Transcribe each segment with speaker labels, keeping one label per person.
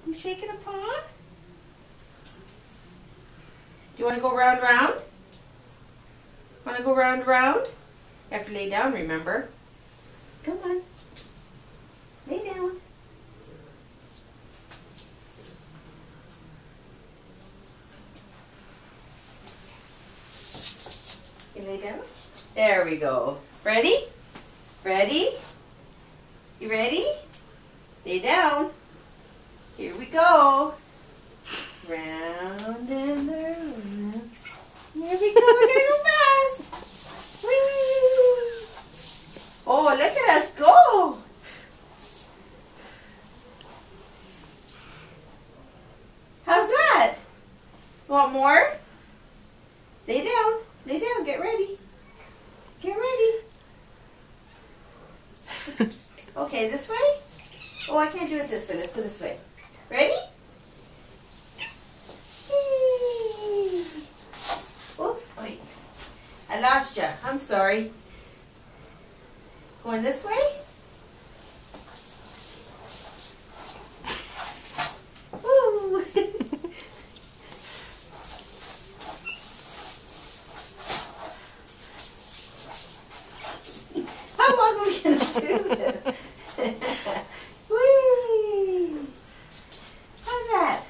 Speaker 1: You shaking a paw? Do you want to go round, round? Want to go round, round? You have to lay down, remember? Come on. Lay down. You lay down? There we go. Ready? Ready? You ready? Lay down. Here we go. Round and around. Here we go. We're gonna go fast. Whee! Oh, look at us go. How's that? Want more? Lay down. Lay down. Get ready. Get ready. Okay, this way? Oh, I can't do it this way. Let's go this way. Ready? Whee! Oops, wait. I lost you. I'm sorry. Going this way? Woo! How long are we going to do this? Whee! How's that?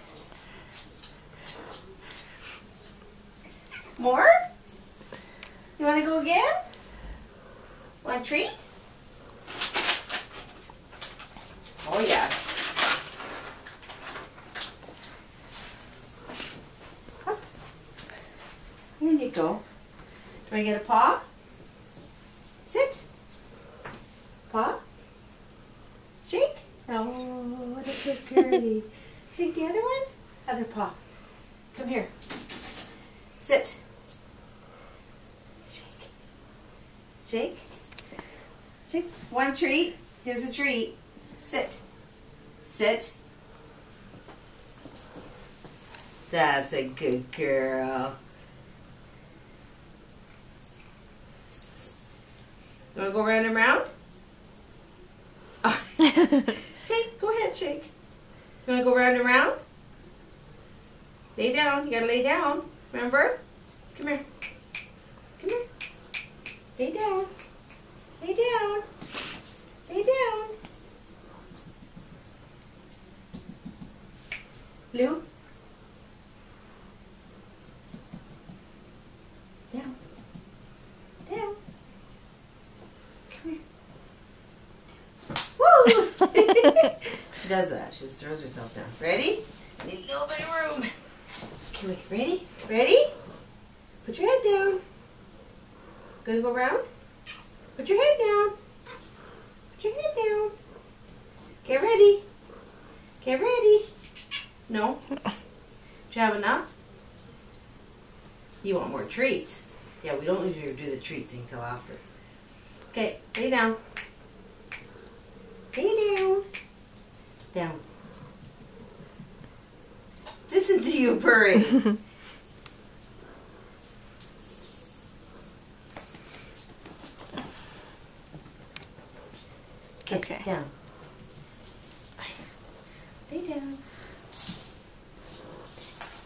Speaker 1: More? You want to go again? Want a treat? Oh, yes. Here you go. Do I get a paw? Sit. Paw. Shake. Oh, what a good girlie. Shake the other one. Other paw. Come here. Sit. Shake. Shake. Shake. One treat. Here's a treat. Sit. Sit. That's a good girl. You want to go round and round? Oh. Shake. Go ahead, shake. You want to go round and round? Lay down. You got to lay down. Remember? Come here. Come here. Lay down. Lay down. Lay down. Blue. Down. Down. Come here. Woo! She does that. She just throws herself down. Ready? Need a little bit of room. Okay, wait. Ready? Ready? Put your head down. Gonna go round? Put your head down. Put your head down. Get ready. Get ready. No? Do you have enough? You want more treats? Yeah, we don't usually do the treat thing till after. Okay, lay down. Lay down. Down. Listen to you purring. Okay. Down. Lay down.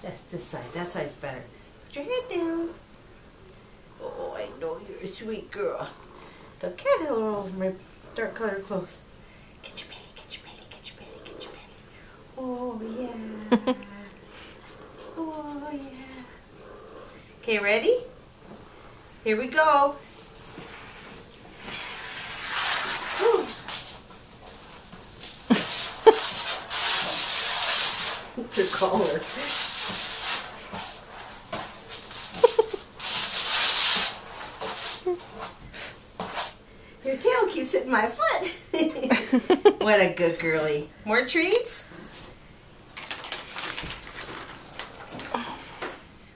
Speaker 1: That's this side. That side's better. Put your head down. Oh, I know you're a sweet girl. The cat all over my dark colored clothes. Get your belly, get your belly, get your belly, get your belly. Oh, yeah. Oh, yeah. Okay, ready? Here we go. Whew. It's her collar. Your tail keeps hitting my foot. What a good girlie. More treats?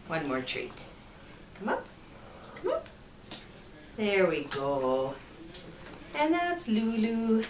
Speaker 1: One more treat. Come up. Come up. There we go. And that's Lulu.